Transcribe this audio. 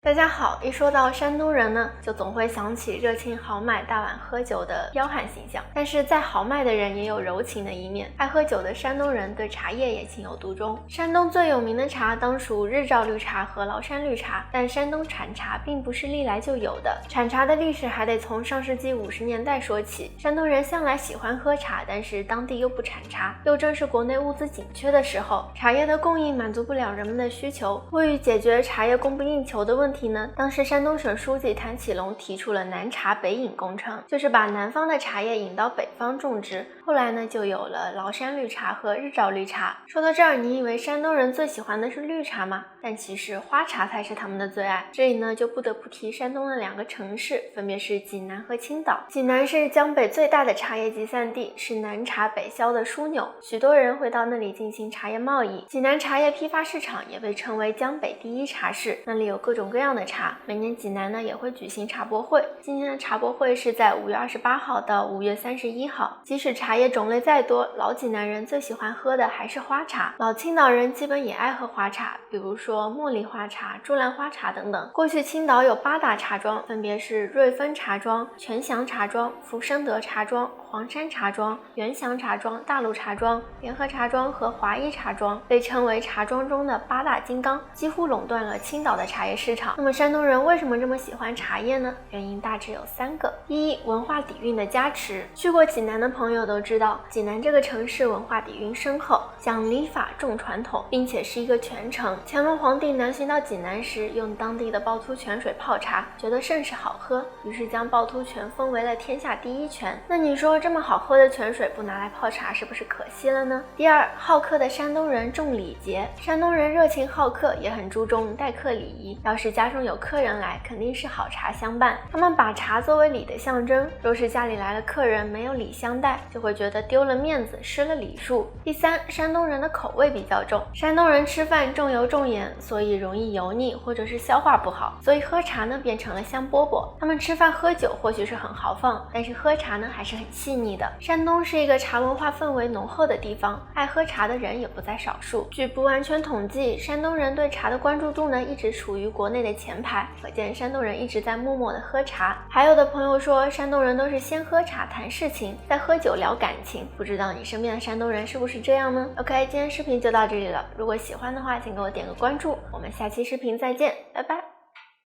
大家好，一说到山东人呢，就总会想起热情豪迈、大碗喝酒的彪悍形象。但是再豪迈的人也有柔情的一面，爱喝酒的山东人对茶叶也情有独钟。山东最有名的茶当属日照绿茶和崂山绿茶，但山东产茶并不是历来就有的，产茶的历史还得从上世纪50年代说起。山东人向来喜欢喝茶，但是当地又不产茶，又正是国内物资紧缺的时候，茶叶的供应满足不了人们的需求。为解决茶叶供不应求的问题呢，当时山东省书记谭启龙提出了南茶北引工程，就是把南方的茶叶引到北方种植。后来呢，就有了崂山绿茶和日照绿茶。说到这儿，你以为山东人最喜欢的是绿茶吗？但其实花茶才是他们的最爱。这里呢，就不得不提山东的2个城市，分别是济南和青岛。济南是江北最大的茶叶集散地，是南茶北销的枢纽，许多人会到那里进行茶叶贸易。济南茶叶批发市场也被称为江北第一茶市，那里有各种各样的茶。每年济南呢也会举行茶博会，今年的茶博会是在5月28号到5月31号。即使茶叶种类再多，老济南人最喜欢喝的还是花茶。老青岛人基本也爱喝花茶，比如说茉莉花茶、朱兰花茶等等。过去青岛有8大茶庄，分别是瑞芬茶庄、全祥茶庄、福生德茶庄、黄山茶庄、元祥茶庄、大陆茶庄、联合茶庄和华一茶庄，被称为茶庄中的8大金刚，几乎垄断了青岛的茶叶市场。那么山东人为什么这么喜欢茶叶呢？原因大致有3个。第一，文化底蕴的加持。去过济南的朋友都知道，济南这个城市文化底蕴深厚，讲礼法重传统，并且是一个泉城。乾隆皇帝南巡到济南时，用当地的趵突泉水泡茶，觉得甚是好喝，于是将趵突泉封为了天下第一泉。那你说这么好喝的泉水不拿来泡茶，是不是可惜了呢？第二，好客的山东人重礼节。山东人热情好客，也很注重待客礼仪。要是家中有客人来，肯定是好茶相伴。他们把茶作为礼的象征，若是家里来了客人没有礼相待，就会觉得丢了面子，失了礼数。第三，山东人的口味比较重。山东人吃饭重油重盐，所以容易油腻或者是消化不好，所以喝茶呢变成了香饽饽。他们吃饭喝酒或许是很豪放，但是喝茶呢还是很细腻的。山东是一个茶文化氛围浓厚的地方，爱喝茶的人也不在少数。据不完全统计，山东人对茶的关注度呢一直处于国内的前排，可见山东人一直在默默的喝茶。还有的朋友说，山东人都是先喝茶谈事情，再喝酒聊感情，不知道你身边的山东人是不是这样呢？ OK， 今天视频就到这里了，如果喜欢的话请给我点个关注，我们下期视频再见，拜拜。